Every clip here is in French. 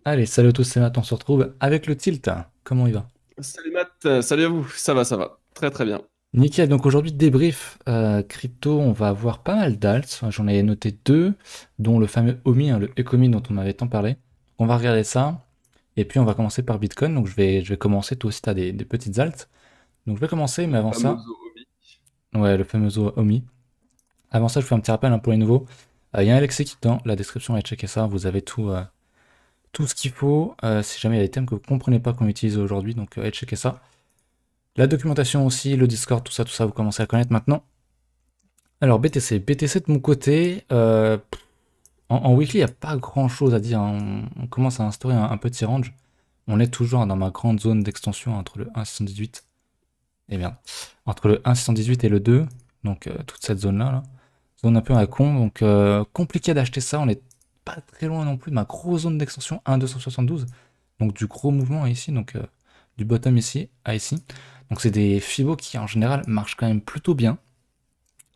Allez, salut à tous, c'est Matt, on se retrouve avec le tilt. Comment il va? Salut Matt, salut à vous, ça va, très très bien. Nickel, donc aujourd'hui débrief crypto, on va avoir pas mal d'alts, enfin, j'en ai noté deux, dont le fameux OMI, hein, le Ecomi dont on avait tant parlé. On va regarder ça, et puis on va commencer par Bitcoin, donc je vais commencer, toi aussi t'as des petites alts. Donc je vais commencer, mais Le avant fameux ça, Omi. ouais, le fameux OMI. Avant ça, je fais un petit rappel pour les nouveaux. Il y a un Alexis qui est dans la description, allez checker ça, vous avez tout ce qu'il faut, si jamais il y a des thèmes que vous comprenez pas qu'on utilise aujourd'hui, donc allez checker ça. La documentation aussi, le Discord, tout ça, vous commencez à connaître maintenant. Alors BTC, BTC de mon côté, en weekly, il n'y a pas grand chose à dire, hein. On commence à instaurer un petit range. On est toujours dans ma grande zone d'extension entre le 1,618 et bien, entre le 1,618 et le 2, donc toute cette zone-là, là. Zone un peu à con, donc compliqué d'acheter ça. On n'est pas très loin non plus de ma grosse zone d'extension 1,272, donc du gros mouvement ici, donc du bottom ici à ici. Donc c'est des Fibo qui en général marchent quand même plutôt bien.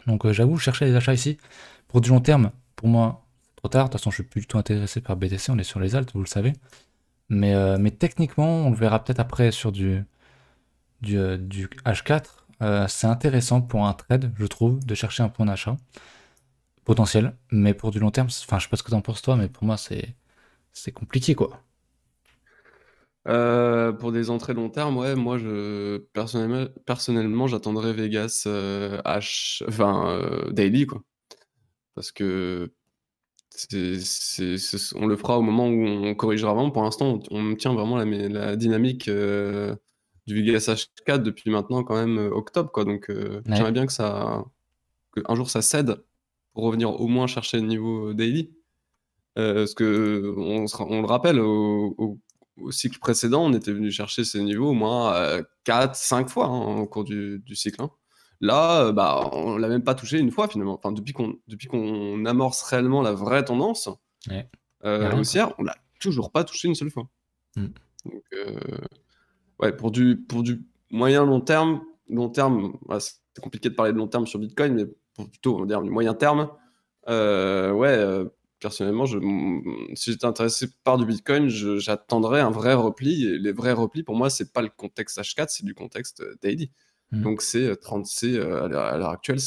Donc j'avoue, chercher les achats ici pour du long terme, pour moi, c'est trop tard. De toute façon, je suis plus du tout intéressé par BTC, on est sur les alts, vous le savez. Mais techniquement, on le verra peut-être après sur du H4. C'est intéressant pour un trade, je trouve, de chercher un point d'achat potentiel. Mais pour du long terme, enfin, je sais pas ce que t'en penses toi, mais pour moi, c'est compliqué, quoi. Pour des entrées long terme, ouais, moi personnellement j'attendrais Vegas daily quoi, parce que on le fera au moment où on corrigera vraiment. Pour l'instant, on tient vraiment la dynamique du Vegas H4 depuis maintenant quand même octobre quoi, donc Ouais. j'aimerais bien que un jour ça cède pour revenir au moins chercher le niveau daily. Parce que on le rappelle, au cycle précédent, on était venu chercher ces niveaux au moins 4, 5 fois hein, au cours du cycle, hein. Là, bah, on l'a même pas touché une fois finalement. Enfin, depuis qu'on amorce réellement la vraie tendance Ouais. Y a rien, quoi. haussière, on l'a toujours pas touché une seule fois. Mm. Donc, ouais, pour du moyen long terme, voilà, c'est compliqué de parler de long terme sur Bitcoin, mais pour plutôt, on va dire, du moyen terme, ouais, personnellement, si j'étais intéressé par du Bitcoin, j'attendrais un vrai repli. Et les vrais replis, pour moi, c'est pas le contexte H4, c'est du contexte daily. Mm. Donc, c'est 30, à l'heure actuelle,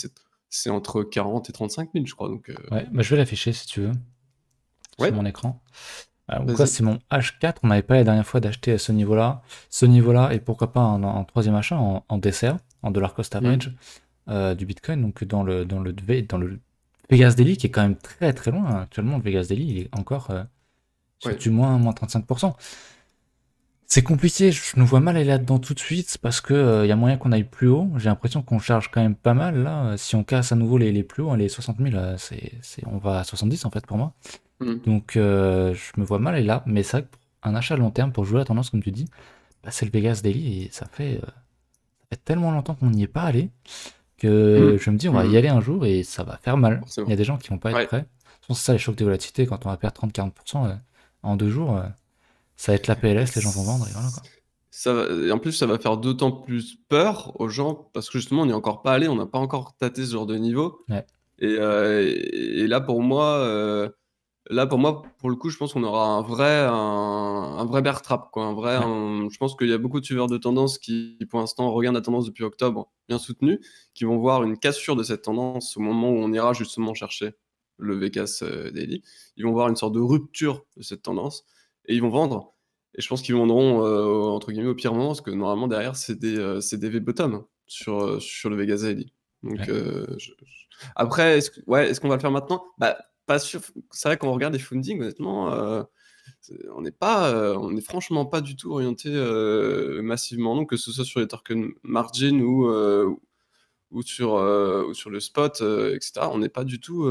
c'est entre 40 et 35 000, je crois. Donc, Ouais, bah, je vais l'afficher si tu veux, sur ouais, mon écran. Donc là, vas-y. c'est mon H4. On m'avait pas la dernière fois d'acheter à ce niveau-là. Ce niveau-là, et pourquoi pas en troisième achat, en dessert, en dollar cost Hmm. average, du Bitcoin. Donc dans le Vegas Daily, qui est quand même très très loin, hein. Actuellement, le Vegas Daily, il est encore sur Ouais. du moins 35%. C'est compliqué, je nous vois mal aller là-dedans tout de suite parce que y a moyen qu'on aille plus haut. J'ai l'impression qu'on charge quand même pas mal là. Si on casse à nouveau les plus hauts, hein, les 60 000, on va à 70 en fait pour moi. Hmm. Donc je me vois mal aller là, mais c'est vrai que pour un achat à long terme pour jouer à la tendance comme tu dis, bah, c'est le Vegas Daily et ça fait tellement longtemps qu'on n'y est pas allé Hmm. que je me dis on va y Hmm. aller un jour et ça va faire mal. Il y a Forcément. des gens qui vont pas être Ouais. prêts. Je pense que c'est ça les chocs de volatilité quand on va perdre 30-40% en 2 jours, ça va être la Et PLS, les gens vont vendre et voilà quoi. et en plus, ça va faire d'autant plus peur aux gens parce que justement, on n'y est encore pas allé, on n'a pas encore tâté ce genre de niveau. Ouais. Et là pour moi, pour le coup, je pense qu'on aura un vrai bear trap, quoi. Ouais. Je pense qu'il y a beaucoup de suiveurs de tendance qui, pour l'instant, regardent la tendance depuis octobre, bien soutenue, qui vont voir une cassure de cette tendance au moment où on ira justement chercher le VCAS Daily. Ils vont voir une sorte de rupture de cette tendance et ils vont vendre. Et je pense qu'ils vendront entre guillemets au pire moment parce que normalement derrière c'est des V-bottom sur le Vegas Daily. Donc Ouais. après est-ce qu'on va le faire maintenant? Bah pas sûr. C'est vrai qu'on regarde les fundings honnêtement on est franchement pas du tout orienté massivement non, que ce soit sur les token margin ou sur le spot etc. On n'est pas du tout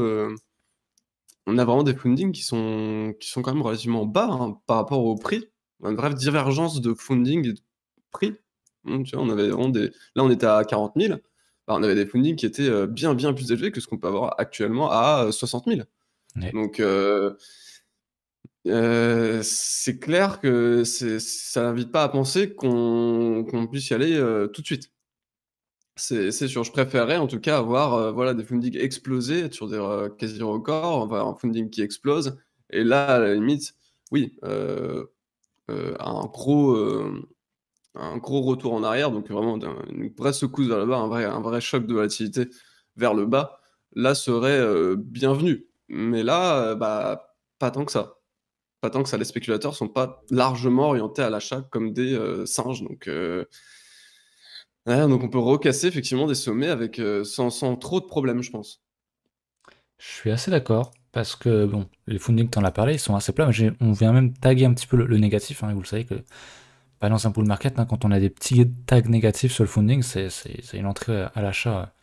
on a vraiment des fundings qui sont quand même relativement bas hein, par rapport au prix. On a une vraie divergence de funding et de prix. Tu vois, on avait vraiment là, on était à 40 000. Bah, on avait des fundings qui étaient bien, bien plus élevés que ce qu'on peut avoir actuellement à 60 000. Ouais. Donc, c'est clair que ça n'invite pas à penser qu'on puisse y aller tout de suite. C'est sûr, je préférerais en tout cas avoir voilà, des fundings explosés sur des quasi records, enfin, un funding qui explose. Et là, à la limite, oui, un gros retour en arrière, donc vraiment une vraie secousse vers le bas, un vrai choc de volatilité vers le bas, là serait bienvenu. Mais là, bah, pas tant que ça. Pas tant que ça. Les spéculateurs sont pas largement orientés à l'achat comme des singes. Donc on peut recasser effectivement des sommets avec, sans trop de problèmes, je pense. Je suis assez d'accord, parce que bon, les fundings, t'en as parlé, ils sont assez plats, mais on vient même taguer un petit peu le négatif, hein, et vous le savez que pas dans un bull market, hein, quand on a des petits tags négatifs sur le funding, c'est une entrée à l'achat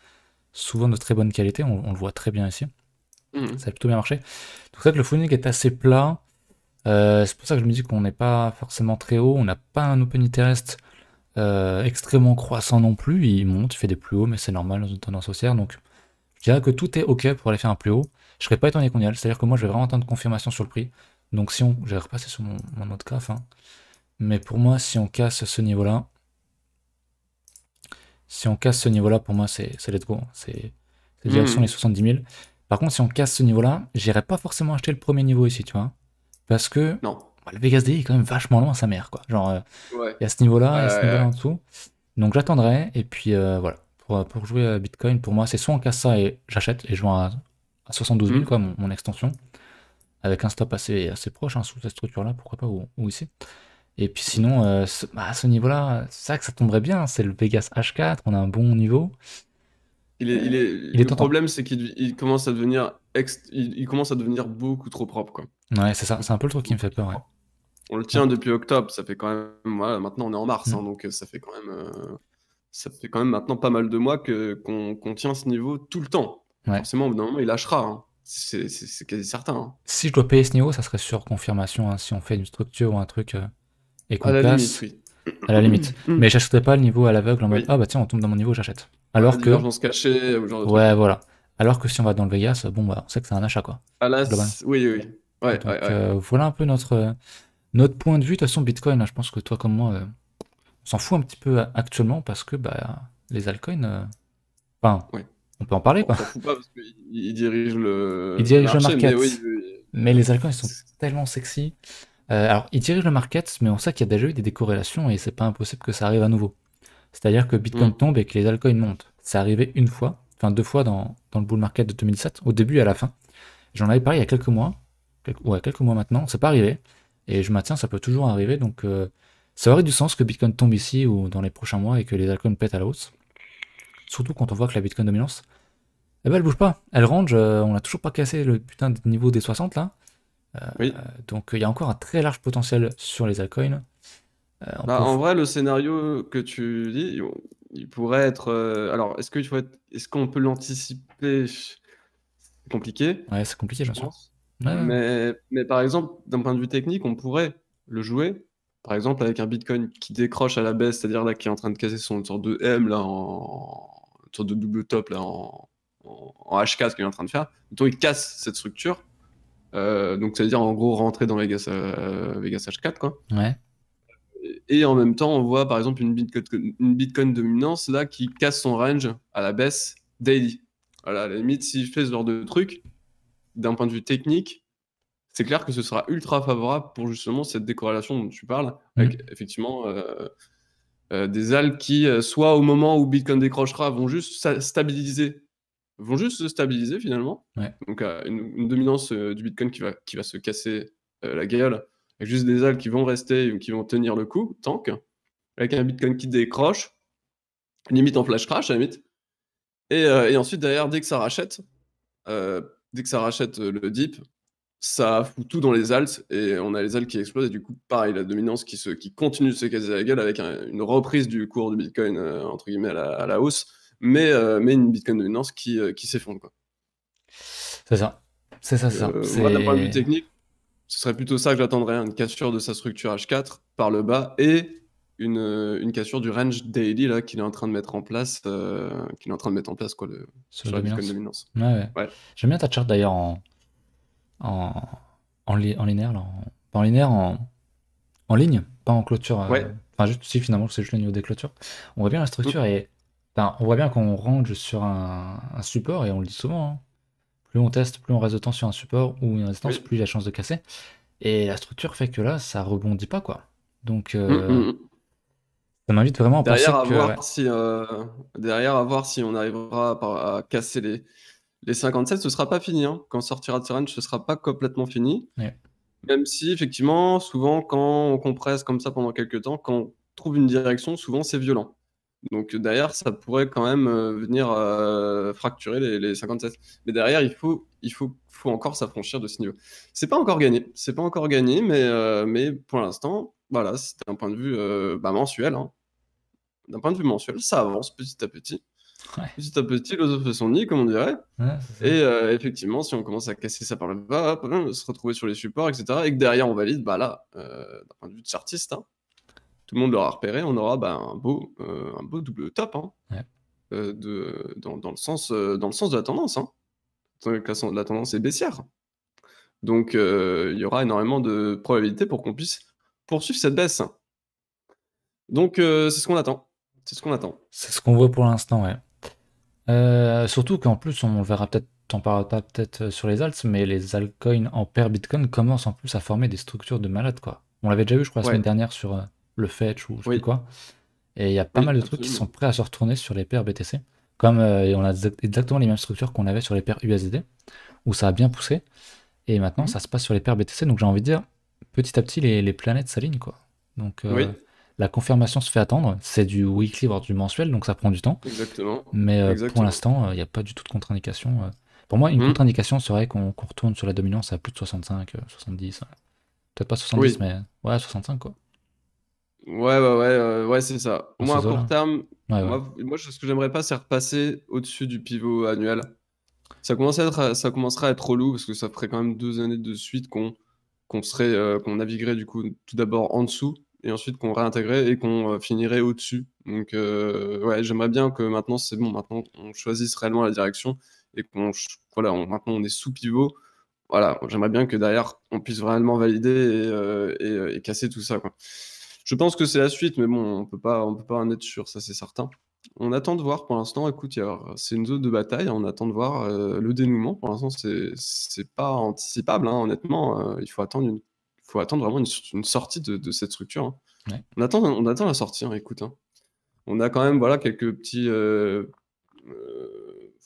souvent de très bonne qualité, on le voit très bien ici, Mmh. ça a plutôt bien marché. Donc c'est vrai que le funding est assez plat, c'est pour ça que je me dis qu'on n'est pas forcément très haut, on n'a pas un open interest extrêmement croissant non plus, il monte, il fait des plus hauts, mais c'est normal dans une tendance haussière, donc je dirais que tout est ok pour aller faire un plus haut. Je serais pas étonné qu'on y aille, c'est-à-dire que moi je vais vraiment attendre confirmation sur le prix. Donc si on. Je vais repasser sur mon autre graphe, hein. Mais pour moi, si on casse ce niveau-là, pour moi c'est let's go, hein. C'est direction les Mmh. 70 000. Par contre, si on casse ce niveau-là, j'irai pas forcément acheter le premier niveau ici, tu vois. Parce que Non. bah, le Vegas DI est quand même vachement loin à sa mère, quoi. Genre, Ouais. il y a ce niveau-là et ce niveau-là Ouais. en dessous. Donc j'attendrai, et puis voilà. Pour jouer à Bitcoin, pour moi, c'est soit on casse ça et j'achète, et je vends à 72 000, Mmh. quoi, mon extension, avec un stop assez proche, hein, sous cette structure-là, pourquoi pas, ou ici. Et puis sinon, à ce niveau-là, c'est vrai que ça tomberait bien, c'est le Vegas H4, on a un bon niveau. Il est Le tentant. problème, c'est qu'il commence à devenir il commence à devenir beaucoup trop propre, quoi. Ouais, c'est ça, c'est un peu le truc qui me Beaucoup fait trop peur, ouais. propre. On le Ouais. tient depuis octobre, ça fait quand même, voilà, maintenant on est en mars, Mm. hein, donc ça fait quand même maintenant pas mal de mois qu'on tient ce niveau tout le temps. Ouais. Forcément, au bout d'un moment, il lâchera, hein. C'est quasi certain, hein. Si je dois payer ce niveau, ça serait sur confirmation, hein, si on fait une structure ou un truc et À qu'on la limite, casse, oui. à la limite. Mais j'achèterais pas le niveau à l'aveugle en mode Oui. ah bah tiens, on tombe dans mon niveau, j'achète. Ouais, Alors que, divergence cachée, ou ce genre de truc. ouais, voilà. Alors que si on va dans le Vegas, bon bah on sait que c'est un achat, quoi. Ah là, Global. oui, oui. Ouais, ouais, Donc ouais. voilà un peu notre point de vue. De toute façon, Bitcoin, hein, je pense que toi comme moi, on s'en fout un petit peu actuellement parce que bah, les altcoins, enfin, Ouais. on peut en parler, Bon, on quoi. s'en fout pas parce qu'il dirige Ils le dirigent le marché, mais oui, market. oui, oui. Mais les altcoins, ils sont tellement sexy. Alors, ils dirigent le market, mais on sait qu'il y a déjà eu des décorrélations et c'est pas impossible que ça arrive à nouveau. C'est-à-dire que Bitcoin Hmm. tombe et que les altcoins montent. C'est arrivé une fois, enfin deux fois dans le bull market de 2007, au début et à la fin. J'en avais parlé il y a quelques mois, quelques mois maintenant, c'est pas arrivé. Et je maintiens, ça peut toujours arriver, donc ça aurait du sens que Bitcoin tombe ici ou dans les prochains mois et que les altcoins pètent à la hausse. Surtout quand on voit que la Bitcoin dominance, eh ben, elle bouge pas. Elle range, on a toujours pas cassé le putain de niveau des 60 là. Oui. Donc il y a encore un très large potentiel sur les altcoins. On Bah, peut. en vrai, le scénario que tu dis, il pourrait être. Alors, est-ce qu'on peut l'anticiper? C'est compliqué, Ouais, c'est compliqué, je bien sûr. pense. Ouais, ouais. Mais par exemple, d'un point de vue technique, on pourrait le jouer. Par exemple, avec un Bitcoin qui décroche à la baisse, c'est-à-dire là qui est en train de casser son sorte de M, là, une sorte de double top là, en H4 qu'il est en train de faire. Mettons, il casse cette structure. Donc, ça veut dire en gros rentrer dans Vegas H4, quoi. Ouais. Et en même temps, on voit par exemple une Bitcoin dominance là qui casse son range à la baisse daily. Voilà, à la limite, s'il fait ce genre de truc, d'un point de vue technique, c'est clair que ce sera ultra favorable pour justement cette décorrélation dont tu parles, avec Mm. effectivement des algues qui, soit au moment où Bitcoin décrochera, vont juste stabiliser, vont juste se stabiliser finalement. Ouais. Donc une dominance du Bitcoin qui va se casser la gueule, avec juste des algues qui vont rester, qui vont tenir le coup, tank, avec un Bitcoin qui décroche, limite en flash crash à la limite. Et ensuite, derrière, dès que ça rachète le dip, ça fout tout dans les alts et on a les alts qui explosent. Et du coup, pareil, la dominance qui continue de se casser la gueule avec une reprise du cours du Bitcoin, entre guillemets, à la hausse, mais une Bitcoin dominance qui s'effondre, quoi. C'est ça. C'est ça. Moi, d'un point de vue C'est. technique, ce serait plutôt ça que j'attendrais, hein, une cassure de sa structure H4 par le bas et une cassure du range daily là qu'il est en train de mettre en place, quoi, Sur sur la la Bitcoin dominance. dominance. Ouais, ouais. Ouais. J'aime bien ta chart d'ailleurs en, en linéaire, là, pas en linéaire, en ligne, pas en clôture. Ouais. Enfin, juste si finalement c'est juste le niveau des clôtures. On voit bien la structure Mm. et. Enfin, on voit bien qu'on range sur un support et on le dit souvent, hein. Plus on teste, plus on reste de temps sur un support ou une résistance, Oui. plus il y a chance de casser. Et la structure fait que là, ça rebondit pas, quoi. Donc, Hum, hum, hum. ça m'invite vraiment à Derrière, penser à que, voir ouais, si, derrière, à voir si on arrivera à casser les 57, ce sera pas fini, hein. Quand on sortira de ce range, ce sera pas complètement fini. ouais, Même si, effectivement, souvent, quand on compresse comme ça pendant quelques temps, quand on trouve une direction, souvent c'est violent. Donc derrière, ça pourrait quand même venir fracturer les 57. Mais derrière, faut encore s'affranchir de ce niveau. C'est pas encore gagné. C'est pas encore gagné, mais pour l'instant, voilà, c'était un point de vue mensuel, hein. D'un point de vue mensuel, ça avance petit à petit. ouais, Petit à petit, l'oiseau fait son nid, comme on dirait. ouais, c'est ça. Et effectivement, si on commence à casser ça par le bas, hop, se retrouver sur les supports, etc., et que derrière on valide, bah là, d'un point de vue de chartiste, hein, tout le monde l'aura repéré, on aura bah, un beau double top, hein, Ouais. dans le sens de la tendance. Hein. Donc, la tendance est baissière. Donc il y aura énormément de probabilités pour qu'on puisse poursuivre cette baisse. Donc c'est ce qu'on attend. C'est ce qu'on attend. C'est ce qu'on voit pour l'instant, ouais. Surtout qu'en plus, on le verra peut-être, t'en parleras pas peut-être sur les alts, mais les altcoins en pair Bitcoin commencent en plus à former des structures de malades, quoi. On l'avait déjà vu, je crois, la semaine Ouais, dernière sur le Fetch ou je sais plus oui, quoi. Et il y a pas oui, mal de trucs qui sont absolument. prêts à se retourner sur les paires BTC. Comme on a exactement les mêmes structures qu'on avait sur les paires USD, où ça a bien poussé. Et maintenant, Mhm. ça se passe sur les paires BTC. Donc j'ai envie de dire, petit à petit, les planètes s'alignent, quoi. Donc Oui, la confirmation se fait attendre. C'est du weekly, voire du mensuel, donc ça prend du temps. exactement. Mais pour Exactement. l'instant, il n'y a pas du tout de contre-indication. Pour moi, une Mhm. contre-indication serait qu'on retourne sur la dominance à plus de 65, 70. Peut-être pas 70, Oui. mais ouais, 65, quoi. Ouais, c'est ça. Au Dans moins ces à court eaux-là. terme, Ouais, ouais. moi, ce que j'aimerais pas, c'est repasser au-dessus du pivot annuel. Ça commencerait à être relou parce que ça ferait quand même 2 années de suite qu'on naviguerait du coup tout d'abord en dessous et ensuite qu'on réintégrait et qu'on finirait au-dessus. Donc ouais, j'aimerais bien que maintenant c'est bon, maintenant on choisisse réellement la direction et voilà, maintenant on est sous pivot. Voilà, j'aimerais bien que derrière on puisse vraiment valider et casser tout ça, quoi. Je pense que c'est la suite, mais bon, on peut pas en être sûr, ça c'est certain. On attend de voir pour l'instant. Écoute, c'est une zone de bataille. On attend de voir le dénouement. Pour l'instant, c'est pas anticipable, hein, honnêtement. Il faut attendre vraiment une sortie de cette structure. Hein. Ouais. On attend la sortie. Hein, écoute, hein. On a quand même voilà quelques petits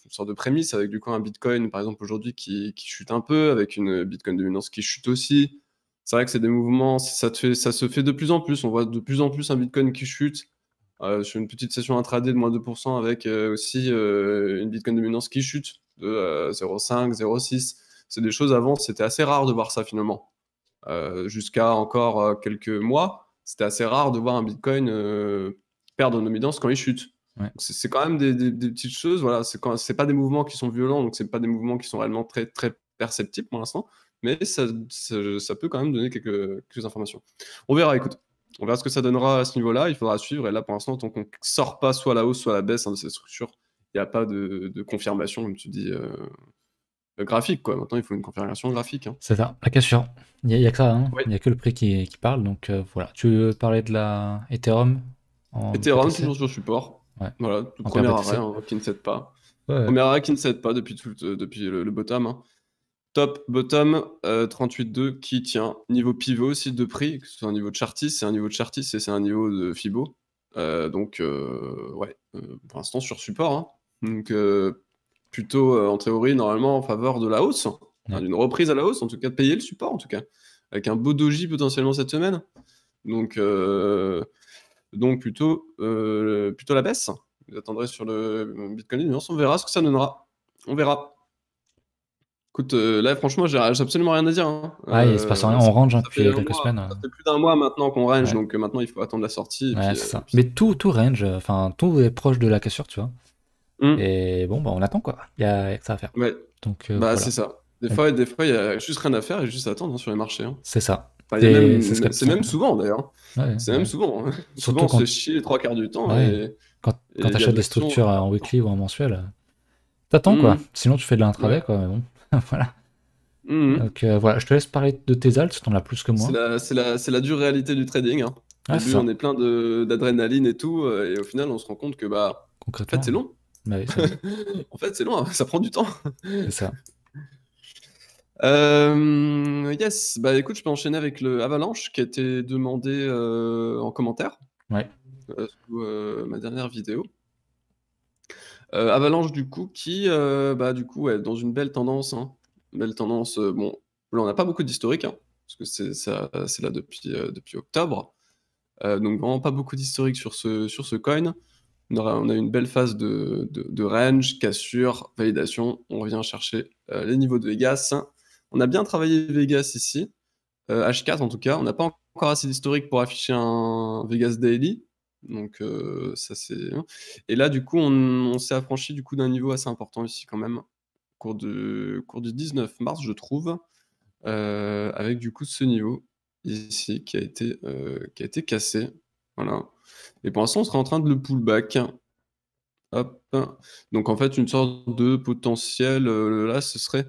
une sorte de prémisse avec du coup un Bitcoin par exemple aujourd'hui qui chute un peu, avec une Bitcoin dominance qui chute aussi. C'est vrai que c'est des mouvements, ça se fait de plus en plus. On voit de plus en plus un Bitcoin qui chute sur une petite session intraday de moins 2% avec aussi une Bitcoin dominance qui chute de 0,5, 0,6. C'est des choses avant, c'était assez rare de voir ça finalement. Jusqu'à encore quelques mois, c'était assez rare de voir un Bitcoin perdre en dominance quand il chute. Ouais. C'est quand même des petites choses, voilà. C'est pas des mouvements qui sont violents, donc c'est pas des mouvements qui sont réellement très, très perceptibles pour l'instant, mais ça peut quand même donner quelques informations. On verra, écoute. On verra ce que ça donnera à ce niveau-là. Il faudra suivre. Et là, pour l'instant, tant qu'on sort pas soit la hausse, soit la baisse hein, de cette structure, il n'y a pas de confirmation, comme tu dis, graphique, quoi. Maintenant, il faut une confirmation graphique. Hein. C'est ça, la cassure. Il y a que ça, hein. Oui. Il y a que le prix qui parle. Donc voilà. Tu veux parler de la Ethereum en Ethereum, BTC? toujours sur support. Ouais. Voilà, tout En paire premier arrêt BTC? hein, qui ne cède pas. Ouais, ouais. Premier arrêt qui ne cède pas depuis le bottom. Hein. Top, bottom, 38,2 qui tient. Niveau pivot aussi de prix, que ce soit un niveau de Chartis, c'est un niveau de Chartis et c'est un niveau de Fibo. Donc, ouais, pour l'instant sur support. Hein. Donc, plutôt en théorie, normalement en faveur de la hausse, enfin, Ouais. d'une reprise à la hausse, en tout cas de payer le support, en tout cas, avec un beau doji potentiellement cette semaine. Donc, plutôt la baisse. Vous attendrez sur le Bitcoin Dominance, on verra ce que ça donnera. On verra. Écoute, là, franchement, j'ai absolument rien à dire. Hein. Ah, il se passe rien. On range hein, Ça fait depuis un quelques mois, semaines. ça fait plus d'un mois maintenant qu'on range, Ouais. donc maintenant il faut attendre la sortie. Ouais, c'est Et ça. puis Mais tout range, enfin, tout est proche de la cassure, tu vois. Hmm, Et bon, bah, on attend quoi. Il y a que ça à faire. ouais, Donc bah c'est voilà. ça. Donc, Des fois, il y a juste rien à faire et juste attendre hein, sur les marchés. Hein. c'est ça. Enfin, C'est ce que c'est même souvent d'ailleurs. ouais, C'est même ouais. souvent. Hein. Souvent, Surtout on se quand, fait chier les trois quarts du temps ouais, quand et il y a t'achètes de des l'action. structures en weekly ou en mensuel, t'attends quoi. Hmm, Sinon, tu fais de l'intraday ouais. quoi. Mais bon, voilà. Hmm. Donc voilà, je te laisse parler de tes alts, t'en as plus que moi. C'est la dure réalité du trading. Hein. Au Ah, c'est début, on ça. est plein d'adrénaline et tout, et au final, on se rend compte que bah, en fait, Concrètement, c'est long. bah oui, c'est long. En fait, c'est long, hein, ça prend du temps. C'est ça. Yes, bah écoute, je peux enchaîner avec le Avalanche qui a été demandé en commentaire Ouais. sous ma dernière vidéo. Avalanche du coup qui, bah du coup, est dans une belle tendance, hein. Belle tendance. Bon, là on n'a pas beaucoup d'historique, hein, parce que c'est là depuis octobre. Donc vraiment pas beaucoup d'historique sur ce coin. On a une belle phase de range, cassure, validation. On revient chercher les niveaux de Vegas. On a bien travaillé Vegas ici, H4 en tout cas. On n'a pas encore assez d'historique pour afficher un Vegas Daily. Donc ça c'est. Et là du coup on s'est affranchi du coup d'un niveau assez important ici quand même, cours du 19 mars je trouve, avec du coup ce niveau ici qui a été cassé. Voilà. Et pour l'instant on serait en train de le pullback. Hop. Donc en fait, une sorte de potentiel, là, ce serait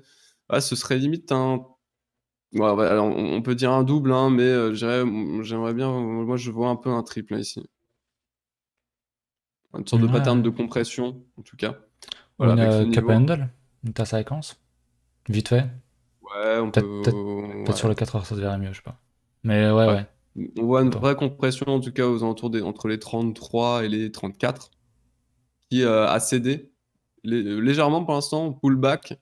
limite un ouais, alors on peut dire un double, hein, mais j'aimerais bien, moi, je vois un peu un triple, là, ici. Une sorte de pattern Ouais. de compression, en tout cas. Ou Voilà, avec ce une cup niveau. handle, une tasse à séquence. Vite fait. Ouais, on peut, Peut-être sur ouais, les 4 heures, ça se verrait mieux, je sais pas. Mais ouais, ouais. ouais. On voit une Attends. vraie compression, en tout cas, aux alentours entre les 33 et les 34, qui a cédé légèrement pour l'instant, pullback.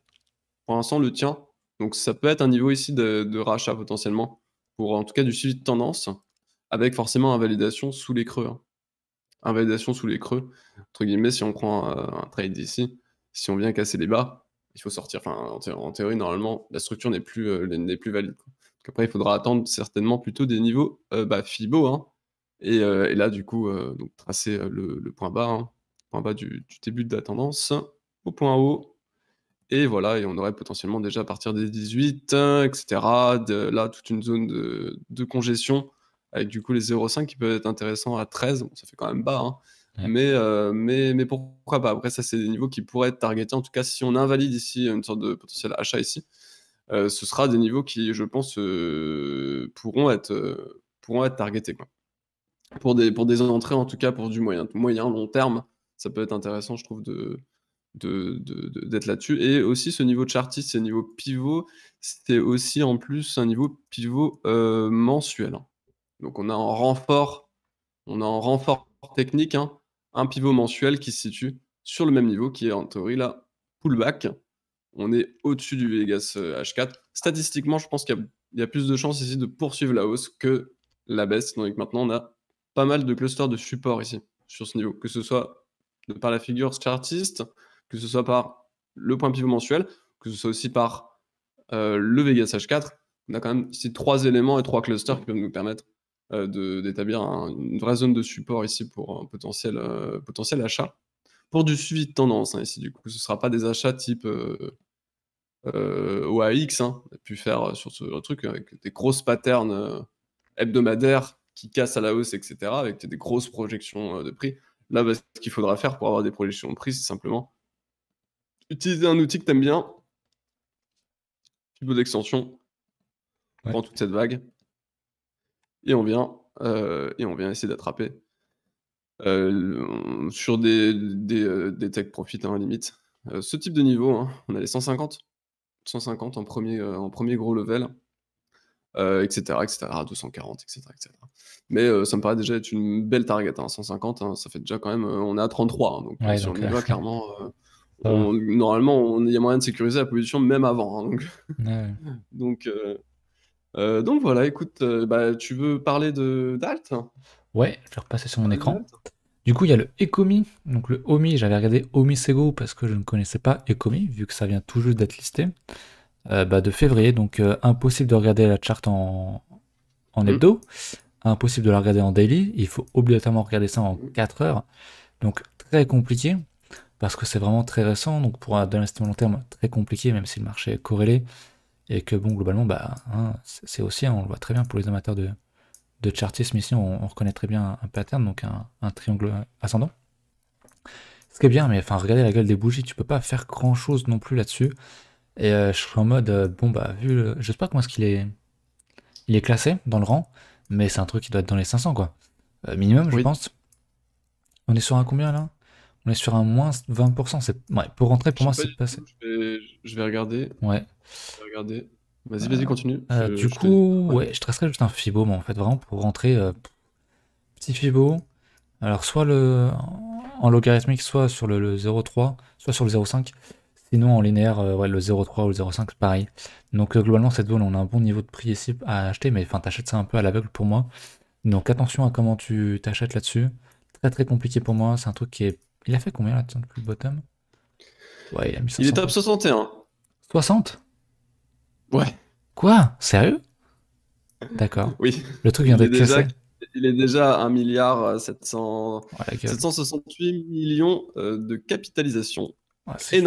Pour l'instant, le tien. Donc ça peut être un niveau ici de rachat potentiellement, pour en tout cas du suivi de tendance, avec forcément invalidation sous les creux, hein. Invalidation sous les creux, entre guillemets, si on prend un trade ici, si on vient casser les bas, il faut sortir. Enfin, en théorie, normalement, la structure n'est plus valide, quoi. Donc après, il faudra attendre certainement plutôt des niveaux Fibo, hein. Et là, du coup, donc tracer le point bas, hein, point bas du début de la tendance, au point haut. Et voilà, et on aurait potentiellement déjà à partir des 18, et cetera, là, toute une zone de congestion avec du coup les 0,5 qui peuvent être intéressants à 13. Bon, ça fait quand même bas, hein, Ouais. mais pourquoi pas? Après ça, c'est des niveaux qui pourraient être targetés. En tout cas, si on invalide ici une sorte de potentiel achat ici, ce sera des niveaux qui, je pense, pourront être targetés, quoi. Pour des entrées, en tout cas, pour du moyen long terme, ça peut être intéressant, je trouve, d'être là-dessus. Et aussi ce niveau de chartiste, ce niveau pivot, c'est aussi en plus un niveau pivot mensuel, hein. Donc on a en renfort technique, hein, un pivot mensuel qui se situe sur le même niveau, qui est en théorie là, pullback. On est au-dessus du Vegas H4. Statistiquement, je pense qu'il y a plus de chances ici de poursuivre la hausse que la baisse. Donc maintenant, on a pas mal de clusters de support ici, sur ce niveau, que ce soit par la figure chartiste, que ce soit par le point pivot mensuel, que ce soit aussi par le Vegas H4. On a quand même ici 3 éléments et 3 clusters qui peuvent nous permettre d'établir une vraie zone de support ici pour un potentiel achat. Pour du suivi de tendance, hein, ici, du coup, ce ne sera pas des achats type OAX, hein. On a pu faire sur ce truc avec des grosses patterns hebdomadaires qui cassent à la hausse, etc., avec des grosses projections de prix. Là, ce qu'il faudra faire pour avoir des projections de prix, c'est simplement utiliser un outil que tu aimes bien, Fibo d'extension, on Ouais. prend toute cette vague, et on vient essayer d'attraper sur des take profit, hein, limite. Ce type de niveau, hein, on a les 150 en premier gros level, et cetera, 240, et cetera. Mais ça me paraît déjà être une belle target, hein, 150, hein, ça fait déjà quand même, on est à 33, hein, donc Ouais, si on donc y va clairement, ça va. normalement, il y a moyen de sécuriser la position même avant, hein, donc Ouais. donc donc voilà, écoute, bah, tu veux parler d'Alt? Ouais, je vais repasser sur mon Parler écran. d'Alt? Du coup, il y a le Ecomi. Donc le Omi, j'avais regardé Omi Sego parce que je ne connaissais pas Ecomi, vu que ça vient tout juste d'être listé. De février, donc impossible de regarder la chart en Mmh. hebdo, impossible de la regarder en daily, il faut obligatoirement regarder ça en Mmh. 4 heures, donc très compliqué, parce que c'est vraiment très récent, donc pour un investissement long terme, très compliqué, même si le marché est corrélé, et que bon, globalement, c'est aussi, hein, on le voit très bien pour les amateurs de chartisme ici, on reconnaît très bien un pattern, donc un triangle ascendant. Ce qui est bien, mais enfin, regardez la gueule des bougies, tu peux pas faire grand chose non plus là-dessus. Et je suis en mode, je sais pas comment est-ce il est classé dans le rang, mais c'est un truc qui doit être dans les 500, quoi. Minimum, je Oui, pense. On est sur un combien là? On est sur un moins 20%. Ouais, pour rentrer, je pour moi, sais pas c'est du passé. tout, je vais regarder, Ouais. je vais regarder. Vas-y, continue. Du Je te dis. coup, Ouais. ouais, je tracerais juste un Fibo, moi, en fait, vraiment pour rentrer petit Fibo. Alors, soit en logarithmique, soit sur le 0,3, soit sur le 0,5. Sinon, en linéaire, ouais, le 0,3 ou le 0,5, c'est pareil. Donc, globalement, cette zone, on a un bon niveau de prix ici à acheter, mais enfin, t'achètes ça un peu à l'aveugle pour moi. Donc, attention à comment tu t'achètes là-dessus. Très, très compliqué pour moi. C'est un truc qui est. Il a fait combien là, tiens, depuis le bottom? Ouais, il a mis Il est 500 top points. 61. 60? Ouais, Quoi? Sérieux? D'accord. oui. Le truc vient Il est d'être déjà, cassé. il est déjà à 1 milliard 700, Ouais, la gueule. 768 millions de capitalisation. Ouais, c'est fou.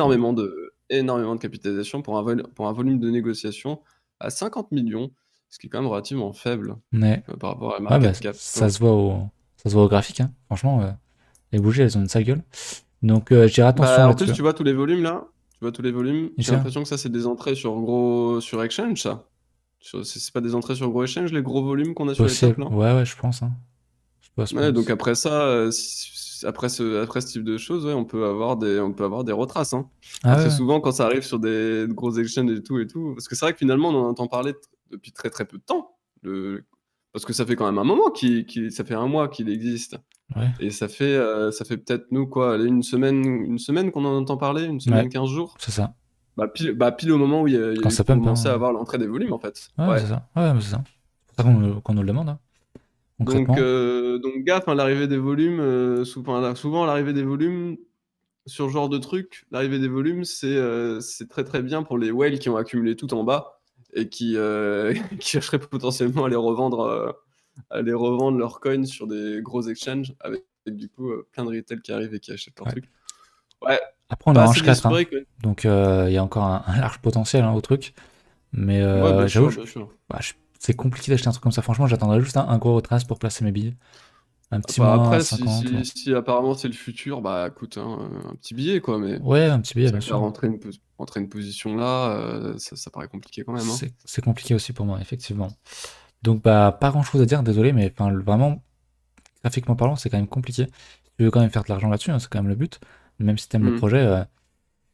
Énormément de capitalisation pour un volume de négociation à 50 millions, ce qui est quand même relativement faible Mais, par rapport à la ouais, bah, market cap. ça se voit ça se voit au graphique, hein. Franchement, les bougies, elles ont une sale gueule. Donc, je dirais attention Bah, en là-dessus. plus, tu vois tous les volumes là. Tu vois tous les volumes. J'ai Ici, hein. l'impression que ça, c'est des entrées sur Exchange, ça. C'est pas des entrées sur gros Exchange, les gros volumes qu'on a sur les tops Possible. là. Ouais, ouais, je pense, hein. Je Ouais, donc pense. après ça, après ce type de choses, ouais, on peut avoir des retraces, hein. Ah Très ouais, ouais. souvent, quand ça arrive sur des gros exchanges et tout, parce que c'est vrai que finalement, on en entend parler depuis très très peu de temps. Parce que ça fait quand même un moment ça fait un mois qu'il existe. Ouais, Et ça fait peut-être, nous, quoi, allez, une semaine qu'on en entend parler, une ouais, semaine, 15 jours. c'est ça. Bah, pile au moment où il y a Quand eu ça pump, commencé à hein. avoir l'entrée des volumes, en fait. Ouais, Ouais. c'est ça. Ouais, mais c'est ça. C'est pour ça qu'on nous le demande, hein. Donc, Concrètement. gaffe, hein, l'arrivée des volumes, souvent l'arrivée des volumes, sur ce genre de truc, l'arrivée des volumes, c'est très très bien pour les whales qui ont accumulé tout en bas et qui chercheraient potentiellement à les revendre leurs coins sur des gros exchanges avec du coup plein de retail qui arrivent et qui achètent leurs Ouais. trucs. Ouais, Après, on est pas en assez H4, hein. d'esprit que. Donc, il y a encore un large potentiel, hein, au truc. Mais Ouais, bien j'avoue, sûr, bien sûr. bah, c'est compliqué d'acheter un truc comme ça. Franchement, j'attendrais juste un gros retrace pour placer mes billes. Un petit Enfin, moins après, si, 50. si, si apparemment c'est le futur, bah écoute, hein, un petit billet quoi, mais Ouais, un petit billet, c'est bien vrai que là, sûr. rentrer une position là, ça paraît compliqué quand même, hein. C'est compliqué aussi pour moi, effectivement. Donc, bah, pas grand chose à dire, désolé, mais enfin, vraiment, graphiquement parlant, c'est quand même compliqué. Si tu veux quand même faire de l'argent là-dessus, hein, c'est quand même le but. Même si t'aimes le Hmm. projet,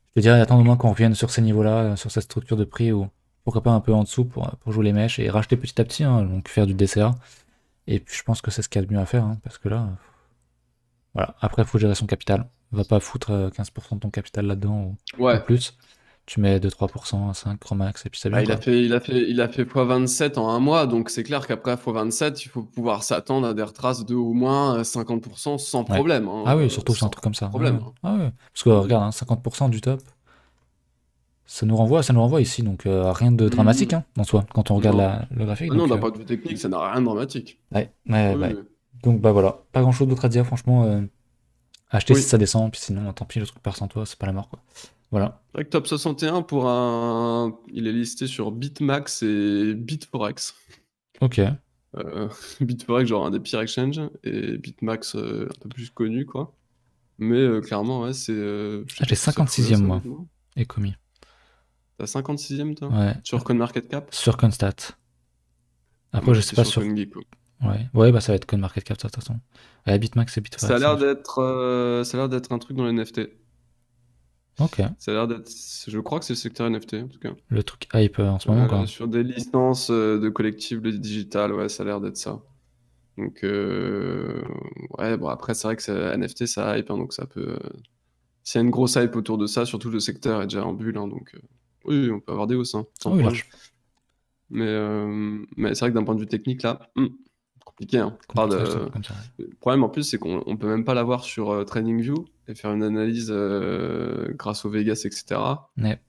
je te dirais, attends au moins qu'on revienne sur ces niveaux-là, sur cette structure de prix, ou pourquoi pas un peu en dessous pour jouer les mèches et racheter petit à petit, hein, donc faire du DCA. Et puis, je pense que c'est ce qu'il y a de mieux à faire, hein, parce que là, voilà. Après, il faut gérer son capital. Va pas foutre 15% de ton capital là-dedans ou Ouais. plus. Tu mets 2-3%, 5, gros max, et puis c'est Bah, bien, il a quoi. fait, il a fait, il a fait x27 en un mois, donc c'est clair qu'après x27, il faut pouvoir s'attendre à des retraces de au moins 50% sans Ouais. problème, hein, Ah oui, surtout c'est un sans truc comme ça. Ouais, problème, ouais. hein. Ah ouais. Parce que regarde, hein, 50% du top, ça nous renvoie ici, donc rien de dramatique, Mhm. hein, en soi, quand on regarde Non. le graphique. Ah non, Donc, d'un point de vue technique, ça n'a rien de dramatique. ouais, ouais, Oui, ouais. oui. Donc bah voilà, pas grand chose d'autre à dire, franchement. Acheter si Oui. ça descend, puis sinon, tant pis, le truc part sans toi, c'est pas la mort, quoi. Voilà. C'est vrai que Top 61 il est listé sur BitMax et Bitforex. Ok. Bitforex, genre un des pires exchanges, et BitMax, un peu plus connu, quoi. Mais clairement, ouais, je sais Ah, pas j'ai ce que ça fout là, 56e, ça, moi, honnêtement. et commis. T'as 56e, toi? Ouais. Sur CoinMarketCap? Sur Constat. Ah, Après, moi, je sais j'étais pas sur sur. CoinGecko. Ouais, ouais, bah ça va être CoinMarketCap, de toute façon. Ouais, Bitmax et Ça a Bitforex, l'air d'être un truc dans les NFT. ok. Ça a l'air d'être, je crois que c'est le secteur NFT, en tout cas. Le truc hype en ce moment, quoi. Sur des licences de collectibles digital, ouais, ça a l'air d'être ça. Donc, ouais, bon, après, c'est vrai que NFT, ça hype, hein, donc ça peut. S'il y a une grosse hype autour de ça, surtout le secteur est déjà en bulle, hein, donc oui, on peut avoir des hausses, hein, Ah sans oui, problème. large. Mais c'est vrai que d'un point de vue technique, là, compliqué, hein. Compliqué d'acheter un truc comme ça, ouais. Le problème en plus, c'est qu'on peut même pas l'avoir sur TradingView et faire une analyse grâce au Vegas, etc. Ouais,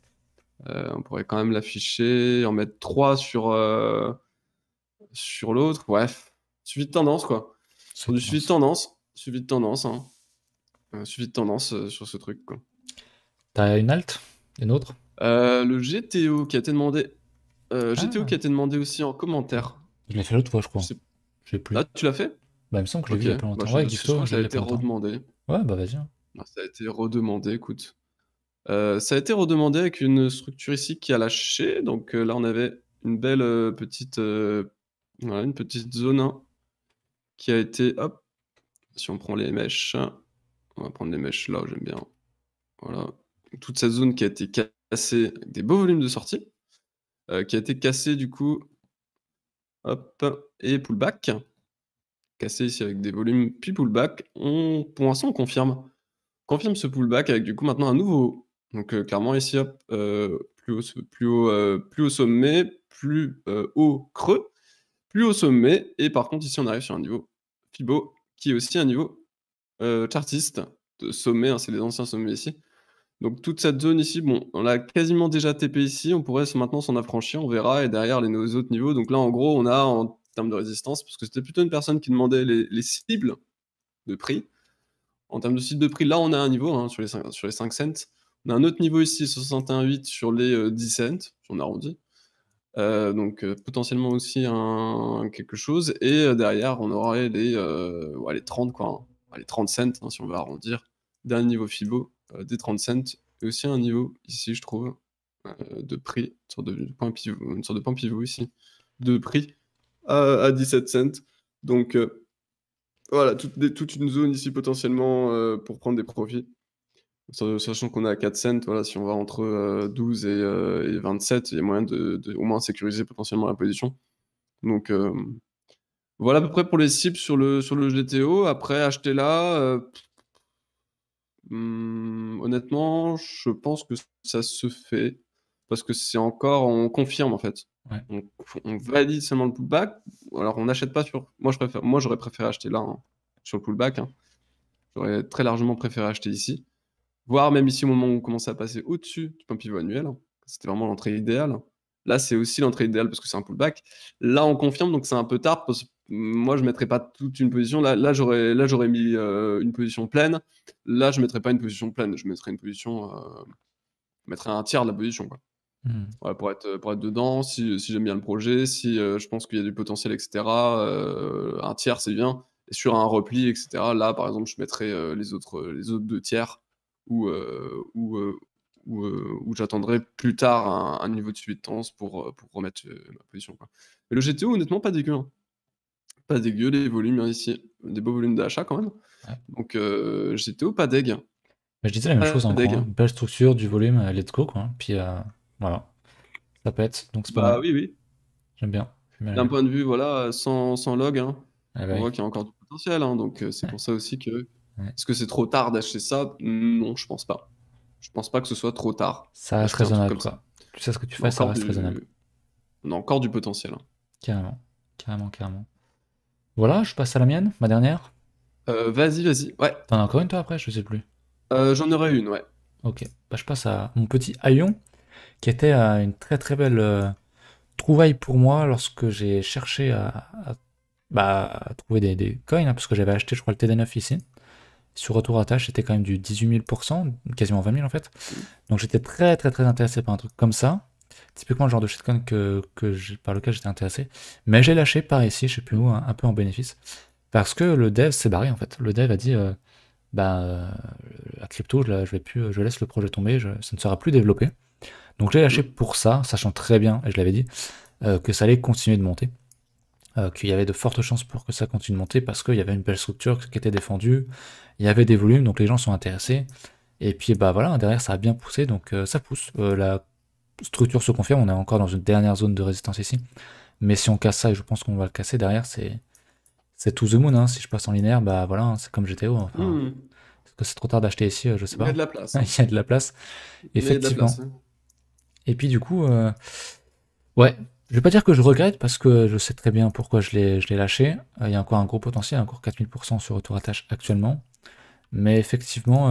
On pourrait quand même l'afficher, en mettre 3 sur l'autre. Bref, suivi de tendance, quoi. c'est Pour du tendance. suivi de tendance, hein. Suivi de tendance sur ce truc, quoi. T'as une alt? Une autre? Le GTO qui a été demandé, GTO Ah, qui a été demandé aussi en commentaire. je l'ai fait l'autre fois, je Je crois. sais- Je sais plus. Ah, tu l'as fait? Bah, il me semble que je l'ai vu Ok. il y a pas Bah, longtemps. Ouais, je crois Gifto, que je ça l'ai a vu il y a été pas longtemps. redemandé. Ouais, bah vas-y, hein. Bah, ça a été redemandé, écoute. Ça a été redemandé avec une structure ici qui a lâché. Donc là, on avait une belle petite, voilà, une petite zone, hein, qui a été, hop, si on prend les mèches, on va prendre les mèches là, j'aime bien. Voilà. Toute cette zone qui a été cassée avec des beaux volumes de sortie. qui a été cassé du coup, hop, et pullback. Cassé ici avec des volumes, puis pullback. Pour l'instant, on confirme ce pullback avec du coup maintenant un nouveau haut. Donc clairement ici, hop, plus haut sommet, plus haut creux, plus haut sommet, et par contre ici on arrive sur un niveau Fibo qui est aussi un niveau chartiste de sommet, hein, c'est les anciens sommets ici. Donc toute cette zone ici, bon, on l'a quasiment déjà TP ici, on pourrait maintenant s'en affranchir, on verra, et derrière les autres niveaux. Donc là en gros on a en termes de résistance, parce que c'était plutôt une personne qui demandait les cibles de prix. En termes de cible de prix, là on a un niveau, hein, sur les 5 cents. On a un autre niveau ici, 61,8 sur les 10 cents, si on arrondit. Donc potentiellement aussi quelque chose, et derrière on aurait les 30 quoi, hein. Les 30 cents, hein, si on veut arrondir, d'un niveau Fibo, des 30 cents, et aussi un niveau ici je trouve, de prix, une sorte de point pivot ici, de prix à 17 cents. Donc voilà, toute une zone ici potentiellement pour prendre des profits. Sachant qu'on est à 4 cents, voilà, si on va entre 12 et 27, il y a moyen de au moins sécuriser potentiellement la position. Donc voilà à peu près pour les cibles sur le GTO. Après, acheter là, honnêtement, je pense que ça se fait, parce que c'est encore on confirme en fait. Ouais. On valide seulement le pullback. Alors on n'achète pas sur. Moi j'aurais préféré acheter là, hein, sur le pullback, hein. J'aurais très largement préféré acheter ici. Voire même ici au moment où on commençait à passer au-dessus du point pivot annuel, hein. C'était vraiment l'entrée idéale. Là, c'est aussi l'entrée idéale parce que c'est un pullback. Là, on confirme, donc c'est un peu tard parce que moi, je mettrais pas toute une position. Là, j'aurais mis une position pleine. Là, je mettrais pas une position pleine. Je mettrais une position, je mettrais un tiers de la position, quoi. Voilà, pour être dedans, si j'aime bien le projet, si je pense qu'il y a du potentiel, etc. Un tiers, c'est bien. Et sur un repli, etc. Là, par exemple, je mettrais les autres 2 tiers, où, où j'attendrai plus tard un niveau de suivi de tendance pour remettre ma position, quoi. Et le GTO, honnêtement, pas dégueu, hein. Pas dégueu, les volumes, hein, ici, des beaux volumes d'achat quand même. Ouais. Donc GTO, pas deg. Bah, je disais la même chose en Pas gros, deg. hein. Belle structure, du volume, let's go quoi. Puis voilà, ça pète, donc c'est pas Bah mal. oui, oui. J'aime bien. J'aime bien, D'un j'aime bien. point de vue, voilà, sans log, hein, Ah bah on oui. voit qu'il y a encore du potentiel, hein, donc c'est Ouais, pour ça aussi que ouais. est-ce que c'est trop tard d'acheter ça? Non, je pense pas. Je pense pas que ce soit trop tard Ça reste d'acheter un truc raisonnable comme ça. quoi. Tu sais ce que tu On a fais, ça encore reste raisonnable. du on a encore du potentiel, hein. Carrément. Carrément, carrément. Voilà, je passe à la mienne, ma dernière. Vas-y, vas-y. Ouais, T'en as encore une toi après? Je sais plus. j'en aurais une, ouais. Ok. Bah, je passe à mon petit haillon, qui était une très très belle trouvaille pour moi lorsque j'ai cherché à trouver des coins, hein, parce que j'avais acheté, je crois, le TD9 ici. Sur retour à tâche, c'était quand même du 18 000%, quasiment 20 000 en fait. Donc j'étais très très très intéressé par un truc comme ça. Typiquement le genre de shitcoin par lequel j'étais intéressé. Mais j'ai lâché par ici, je sais plus où, un peu en bénéfice. Parce que le dev s'est barré en fait. Le dev a dit bah, la crypto, je laisse le projet tomber, ça ne sera plus développé. Donc j'ai lâché Mm. pour ça, sachant très bien, et je l'avais dit, que ça allait continuer de monter. Qu'il y avait de fortes chances pour que ça continue de monter parce qu'il y avait une belle structure qui était défendue, il y avait des volumes, donc les gens sont intéressés. Et puis bah voilà, derrière ça a bien poussé, donc ça pousse. La structure se confirme, on est encore dans une dernière zone de résistance ici. Mais si on casse ça, et je pense qu'on va le casser derrière, c'est to the moon, hein. Si je passe en linéaire, bah voilà, hein, c'est comme GTO. Enfin, Mm. est-ce que c'est trop tard d'acheter ici? Je sais Il y a pas. de la place, Il hein. y a de la place, Mais il y a de la effectivement. place, hein. Et puis du coup, ouais, je vais pas dire que je regrette parce que je sais très bien pourquoi je l'ai lâché. Il y a encore un gros potentiel, encore 4000% sur retour à tâche actuellement. Mais effectivement,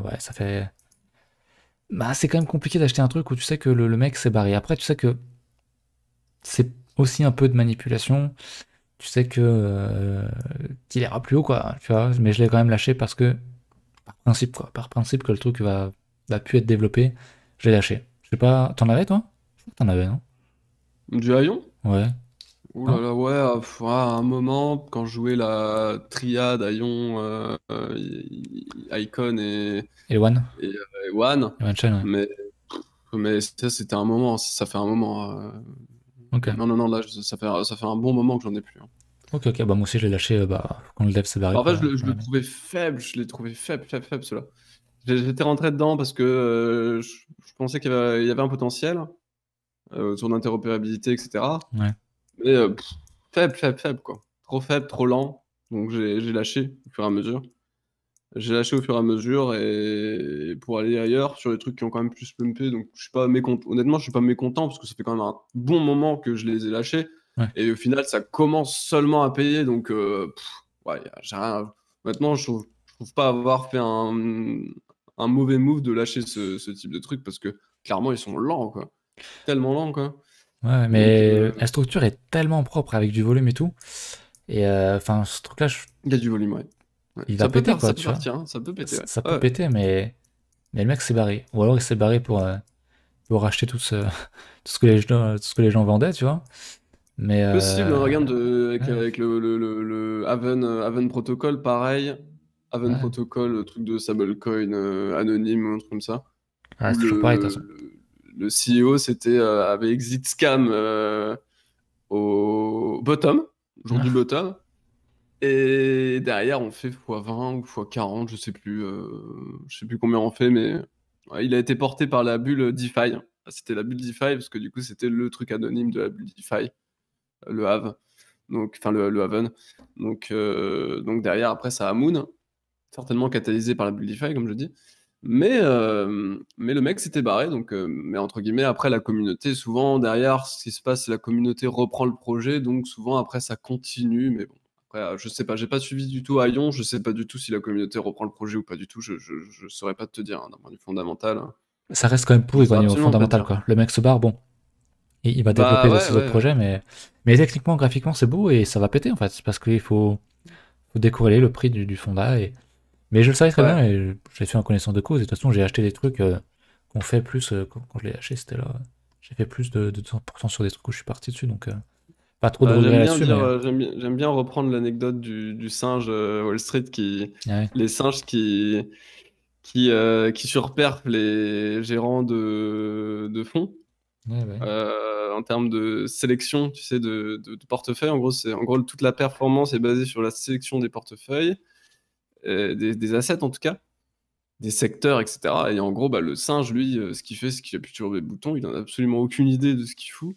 ouais, ça fait. Bah, c'est quand même compliqué d'acheter un truc où tu sais que le mec s'est barré. Après, tu sais que c'est aussi un peu de manipulation. Tu sais que qu'il ira plus haut, quoi. Tu vois, mais je l'ai quand même lâché parce que, par principe, quoi. Par principe que le truc va plus être développé, je l'ai lâché. Je sais pas, t'en avais toi? Je crois que t'en avais, non? Du haillon? Ouais. Ouh là Non? là, ouais, à un moment, quand je jouais la triade Aion, Icon Et One? et One, Et One Shine, ouais. mais, mais ça, c'était un moment, ça fait un moment. Ok. Non, non, non, là, ça fait un bon moment que j'en ai plus, hein. Ok, ok, bah moi aussi je l'ai lâché bah, quand le dev s'est barré, En fait, quoi. je le trouvais faible, je l'ai trouvé faible, faible, faible, celui-là. J'étais rentré dedans parce que je pensais il y avait un potentiel. autour d'interopérabilité, etc. Ouais. Mais faible, quoi. Trop faible, trop lent. Donc j'ai lâché au fur et à mesure. J'ai lâché au fur et à mesure et pour aller ailleurs sur les trucs qui ont quand même plus pumpé. Donc je suis pas mécontent. Honnêtement, je suis pas mécontent parce que ça fait quand même un bon moment que je les ai lâchés. Ouais. Et au final, ça commence seulement à payer. Donc ouais, j'ai rien. Maintenant, je trouve pas avoir fait un mauvais move de lâcher ce type de truc parce que clairement, ils sont lents, quoi. Tellement lents, quoi. Ouais, Donc mais la structure est tellement propre avec du volume et tout. Et enfin, ce truc-là, il y a du volume, ouais. Ouais. il va péter, Ça quoi, peut tu vois. partir, hein, ça peut péter, ouais. Ça peut Ouais. péter, mais le mec s'est barré. Ou alors il s'est barré pour racheter tout ce que les gens vendaient, tu vois. Mais Possible, hein, regarde ouais, avec le Haven Protocol, pareil. Haven ouais. Protocol, le truc de stablecoin anonyme, un truc comme ça. Ouais, Où c'est toujours pareil, de toute façon. le CEO avait exit scam au bottom, jour du bottom. Et derrière, on fait x20 ou x40, je sais plus combien on fait, mais ouais, il a été porté par la bulle DeFi. C'était la bulle DeFi parce que du coup, c'était le truc anonyme de la bulle DeFi, le Have, donc enfin le Haven. Donc derrière, après, ça a Moon, certainement catalysé par la bulle DeFi, comme je dis. Mais le mec s'était barré, donc mais entre guillemets, après la communauté, souvent derrière, ce qui se passe, c'est la communauté reprend le projet, donc souvent après ça continue, mais bon. Après, je sais pas, j'ai pas suivi du tout Aion, je sais pas du tout si la communauté reprend le projet ou pas du tout, je saurais pas te dire hein, d'un point de vue fondamental, hein. Ça reste quand même Je pourri, quoi, saurais niveau absolument pas te fondamental, dire. quoi. Le mec se barre, bon. Il va Bah développer de ouais, ses autres ouais. projets, mais techniquement, graphiquement, c'est beau et ça va péter, en fait. Parce qu'il faut décorréler le prix du fondat. Mais je le savais très bien Ouais. et j'ai fait en connaissance de cause. Et de toute façon, j'ai acheté des trucs qu'on fait plus. Quand je l'ai acheté, c'était là. J'ai fait plus de 100% sur des trucs où je suis parti dessus. Donc, pas trop de Bah, regrets là-dessus, mais. j'aime bien reprendre l'anecdote du singe Wall Street Ouais, les singes qui surperfent les gérants de fonds ouais, ouais. en termes de sélection, tu sais, de portefeuille. En gros, toute la performance est basée sur la sélection des portefeuilles, des assets en tout cas, des secteurs, etc. Et en gros, bah, le singe, lui, ce qu'il fait, c'est qu'il appuie sur les boutons, il n'a absolument aucune idée de ce qu'il fout.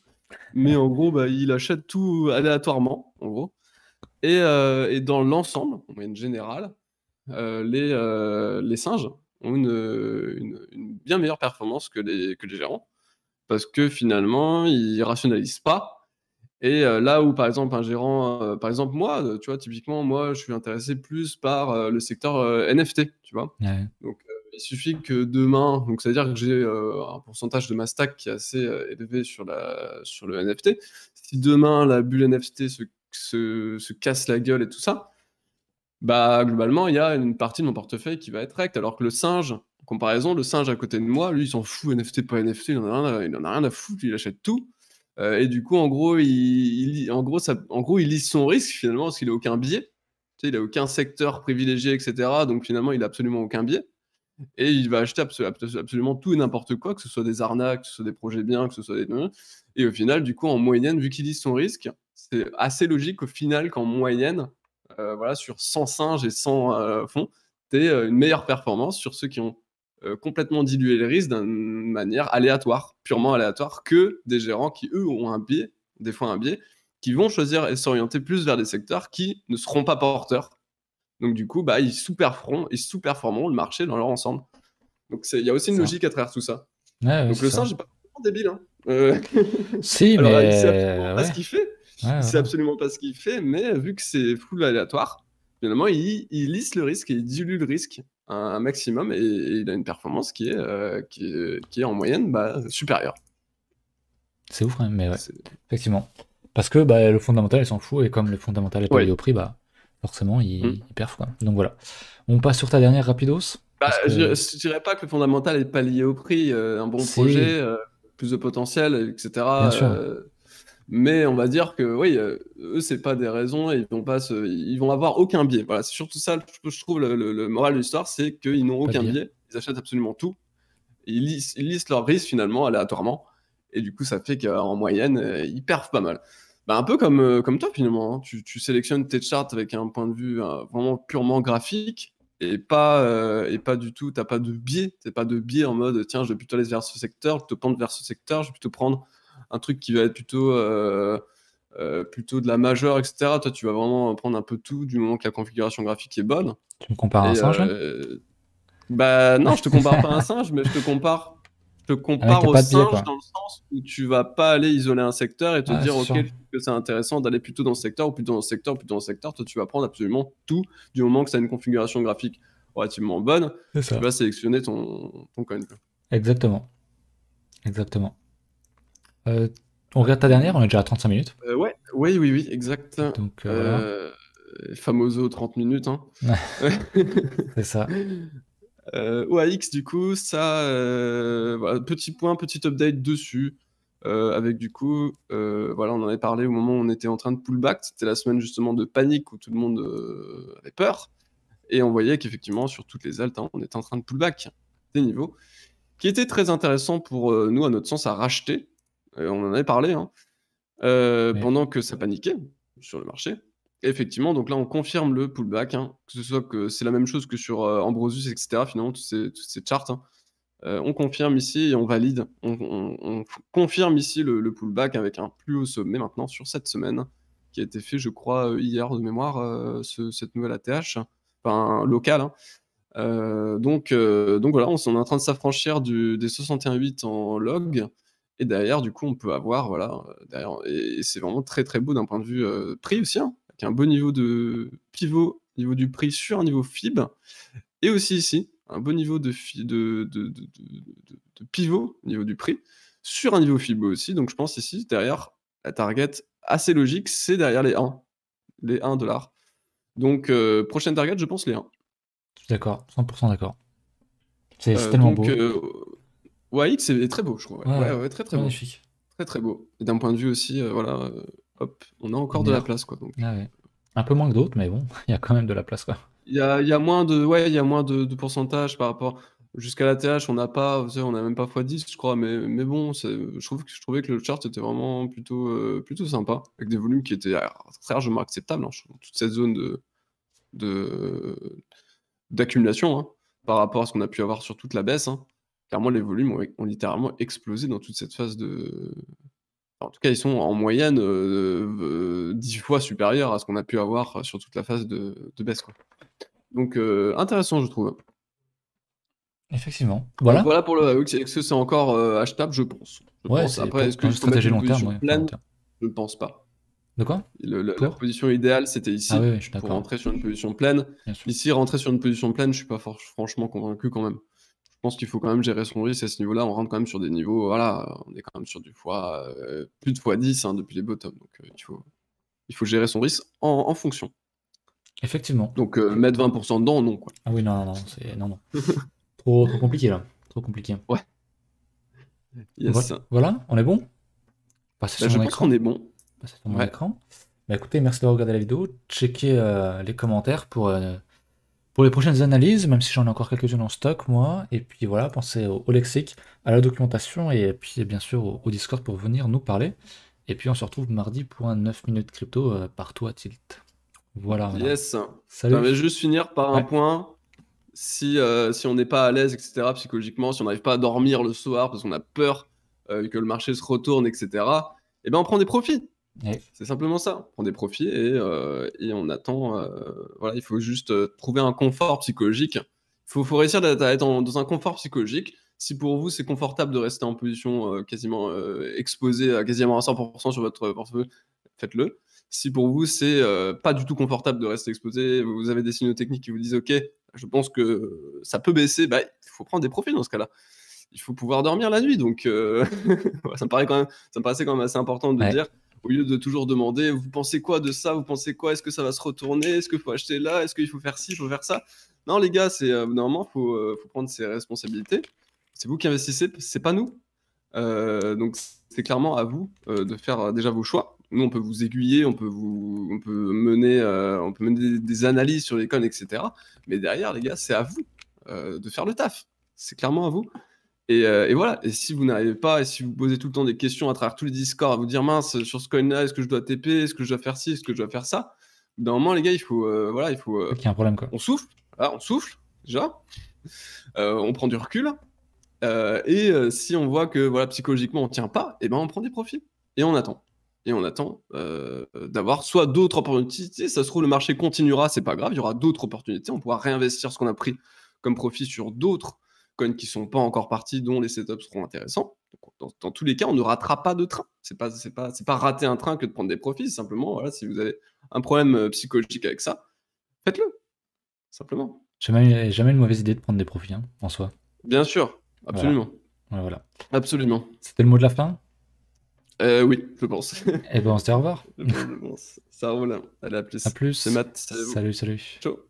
Mais en gros, bah, il achète tout aléatoirement, en gros. Et dans l'ensemble, en moyenne générale, les singes ont une bien meilleure performance que les gérants, parce que finalement, ils rationalisent pas. Et là où, par exemple, un gérant, par exemple, moi, tu vois, typiquement, moi, je suis intéressé plus par le secteur NFT, tu vois. Ouais, Donc, il suffit que demain, donc c'est-à-dire que j'ai un pourcentage de ma stack qui est assez élevé sur le NFT. Si demain la bulle NFT se casse la gueule et tout ça, bah globalement, il y a une partie de mon portefeuille qui va être rect, alors que le singe, en comparaison, le singe à côté de moi, lui, il s'en fout NFT, pas NFT, il en a rien à foutre, il achète tout. Et du coup, en gros, en gros, il lisse son risque finalement parce qu'il a aucun biais. Tu sais, il a aucun secteur privilégié, etc. Donc finalement, il a absolument aucun biais. Et il va acheter absolument tout et n'importe quoi, que ce soit des arnaques, que ce soit des projets bien, que ce soit des... Et au final, du coup, en moyenne, vu qu'il lisse son risque, c'est assez logique au final qu'en moyenne, voilà, sur 100 singes et 100 fonds, tu aies une meilleure performance sur ceux qui ont complètement dilué les risques d'une manière aléatoire, purement aléatoire, que des gérants qui, eux, ont un biais, des fois un biais, qui vont choisir et s'orienter plus vers des secteurs qui ne seront pas porteurs. Donc du coup, bah, ils sous-performeront le marché dans leur ensemble. Donc il y a aussi une ça. logique à travers tout ça. Ouais, ouais, Donc c'est le ça. singe n'est pas vraiment débile, hein. Euh, Si, Alors, il sait absolument mais pas ouais, ce qu'il fait. ouais, Il sait voilà. absolument pas ce qu'il fait, mais vu que c'est full aléatoire, finalement, il lisse le risque et il dilue le risque un maximum et il a une performance qui est en moyenne bah, supérieure. C'est ouf, hein, mais ouais, C'est- effectivement. Parce que bah, le fondamental, il s'en fout, et comme le fondamental est pas lié Ouais. au prix, bah forcément, Mm. il perf, quoi. Donc voilà. On passe sur ta dernière rapidos, Bah, parce que je dirais pas que le fondamental est pas lié au prix. Un bon c'est, projet, plus de potentiel, bien etc. sûr, Mais on va dire que oui, eux, c'est pas des raisons, et ils vont avoir aucun biais. Voilà, c'est surtout ça, je trouve, le moral de l'histoire, c'est qu'ils n'ont pas de aucun biais. biais, ils achètent absolument tout, et ils listent leurs risques finalement aléatoirement, et du coup, ça fait qu'en moyenne, ils perfent pas mal. Bah, un peu comme toi finalement, hein. Tu sélectionnes tes charts avec un point de vue vraiment purement graphique, et pas du tout, t'as pas de biais, t'as pas de biais en mode tiens, je vais plutôt aller vers ce secteur, plutôt pendre vers ce secteur, je vais plutôt prendre un truc qui va être plutôt de la majeure, etc. Toi, tu vas vraiment prendre un peu tout du moment que la configuration graphique est bonne. Tu me compares à un Et singe, là? bah non, je te compare pas à un singe, mais je te Un mec qui compare a au pas de biais, singe quoi. dans le sens où tu vas pas aller isoler un secteur et te Ah, dire, c'est ok, sûr. je trouve que c'est intéressant d'aller plutôt dans ce secteur, ou plutôt dans ce secteur, ou plutôt dans ce secteur. Toi, tu vas prendre absolument tout du moment que ça a une configuration graphique relativement bonne. C'est Tu ça. vas sélectionner ton coin. Exactement. Exactement. Euh, on regarde ta dernière, on est déjà à 35 minutes. Ouais, oui, oui, oui, exact. Donc voilà. Famoso 30 minutes, hein. C'est ça. OAX, du coup, ça, voilà, petit point, petit update dessus. Avec du coup, voilà, on en avait parlé au moment où on était en train de pullback. C'était la semaine justement de panique où tout le monde avait peur. Et on voyait qu'effectivement, sur toutes les altes, hein, on était en train de pullback des niveaux qui étaient très intéressants pour nous, à notre sens, à racheter. On en avait parlé, hein, Mais pendant que ça paniquait sur le marché. Et effectivement, donc là, on confirme le pullback, hein, que ce soit que c'est la même chose que sur Ambrosius, etc. Finalement, toutes ces charts, hein. On confirme ici et on valide. On confirme ici le pullback avec un plus haut sommet maintenant sur cette semaine, qui a été fait, je crois, hier de mémoire, cette nouvelle ATH, enfin locale, hein. Donc voilà, on est en train de s'affranchir des 61,8 en log. Et derrière, du coup, on peut avoir, voilà, derrière, et c'est vraiment très très beau d'un point de vue prix aussi, hein, avec un beau niveau de pivot, niveau du prix sur un niveau FIB. Et aussi ici, un beau niveau de pivot au niveau du prix, sur un niveau FIBO aussi. Donc je pense ici, derrière, la target assez logique, c'est derrière les 1 $. Donc prochaine target, je pense les 1. je suis d'accord, 100% d'accord. C'est tellement Donc beau. ouais, c'est très beau, je trouve. Ouais, Ouais, ouais, ouais, ouais, très c'est très beau. magnifique. Très très beau. Et d'un point de vue aussi, voilà, hop, on a encore de la Linéaire. place, quoi. Donc Ah ouais. Un peu moins que d'autres, mais bon, il y a quand même de la place, quoi. il y a moins de, ouais, il y a moins de pourcentage par rapport jusqu'à la TH, on n'a pas, vous savez, on a même pas x10, je crois, mais bon, je trouvais que le chart était vraiment plutôt sympa, avec des volumes qui étaient très largement acceptables, hein, je trouve, toute cette zone de d'accumulation, hein, par rapport à ce qu'on a pu avoir sur toute la baisse, hein. Clairement, les volumes ont littéralement explosé dans toute cette phase de. En tout cas, ils sont en moyenne 10 fois supérieurs à ce qu'on a pu avoir sur toute la phase de baisse, quoi. Donc intéressant, je trouve. Effectivement. Donc Voilà. voilà pour le AUX. Est-ce que c'est encore achetable? Je pense. Je Ouais, pense. c'est Après, pour est-ce dans qu'il une faut mettre stratégie une long terme, position ouais. Enfin, long pleine? terme. Je ne pense pas. De quoi? La Pour? position idéale, c'était Ah oui, ici, oui, je suis pour d'accord. rentrer sur une position pleine. Bien sûr. Ici, rentrer sur une position pleine, je suis pas franchement convaincu quand même. Je pense qu'il faut quand même gérer son risque à ce niveau-là. On rentre quand même sur des niveaux, voilà, on est quand même sur du fois, plus de x10 hein, depuis les bottoms. Donc il faut gérer son risque en fonction. Effectivement. Donc mettre 20% dedans, non, quoi. Ah oui, non, non, non, c'est. Non, non. Trop compliqué, là. Trop compliqué. Ouais, yes. Voilà, on est bon? Passer Bah, sur je mon pense qu'on écran. est bon. Passer sur mon Ouais. écran. Bah écoutez, merci d'avoir regardé la vidéo. Checkez les commentaires pour les prochaines analyses, même si j'en ai encore quelques-unes en stock, moi. Et puis voilà, pensez au lexique, à la documentation et puis bien sûr au Discord pour venir nous parler. Et puis on se retrouve mardi pour un 9 minutes crypto partout à Tilt. Voilà, voilà. Yes. Salut. J'aimerais juste finir par un Ouais. point. Si on n'est pas à l'aise, etc., psychologiquement, si on n'arrive pas à dormir le soir parce qu'on a peur que le marché se retourne, etc., eh ben on prend des profits. Et C'est simplement ça. On prend des profits et on attend. Voilà, il faut juste trouver un confort psychologique. Il faut réussir à être dans un confort psychologique. Si pour vous, c'est confortable de rester en position quasiment exposée à quasiment à 100% sur votre portefeuille, faites-le. Si pour vous, c'est pas du tout confortable de rester exposé, vous avez des signaux techniques qui vous disent OK, je pense que ça peut baisser, bah, il faut prendre des profits dans ce cas-là. Il faut pouvoir dormir la nuit. Donc, ça me paraissait quand même assez important de ouais. dire, au lieu de toujours demander, vous pensez quoi de ça? Vous pensez quoi? Est-ce que ça va se retourner? Est-ce qu'il faut acheter là? Est-ce qu'il faut faire ci? Il faut faire ça? Non, les gars, normalement, faut prendre ses responsabilités. C'est vous qui investissez, c'est pas nous. Donc, c'est clairement à vous de faire déjà vos choix. Nous, on peut vous aiguiller, on peut mener des analyses sur les coins, etc. Mais derrière, les gars, c'est à vous de faire le taf. C'est clairement à vous. Et voilà. Et si vous n'arrivez pas, et si vous posez tout le temps des questions à travers tous les Discords, à vous dire mince, sur ce coin-là, est-ce que je dois TP, est-ce que je dois faire ci, est-ce que je dois faire ça, d'un moment, les gars, voilà, Il y a un problème, quoi. on souffle, voilà, on souffle déjà, on prend du recul, Si on voit que voilà, psychologiquement on tient pas, et ben on prend des profits et on attend. Et on attend d'avoir soit d'autres opportunités, ça se trouve le marché continuera, c'est pas grave, il y aura d'autres opportunités, on pourra réinvestir ce qu'on a pris comme profit sur d'autres coins qui sont pas encore partis, dont les setups seront intéressants. Donc, dans tous les cas, on ne ratera pas de train. C'est pas rater un train que de prendre des profits, c'est simplement voilà, si vous avez un problème psychologique avec ça, faites-le, simplement. Jamais une mauvaise idée de prendre des profits, hein, en soi. Bien sûr, Voilà. absolument. Voilà. Absolument. C'était le mot de la fin? Oui, je pense. Eh ben, on se dit au revoir. Je pense. Ça roule. Allez, à À plus. C'est plus. Matt. Salut, salut. Ciao.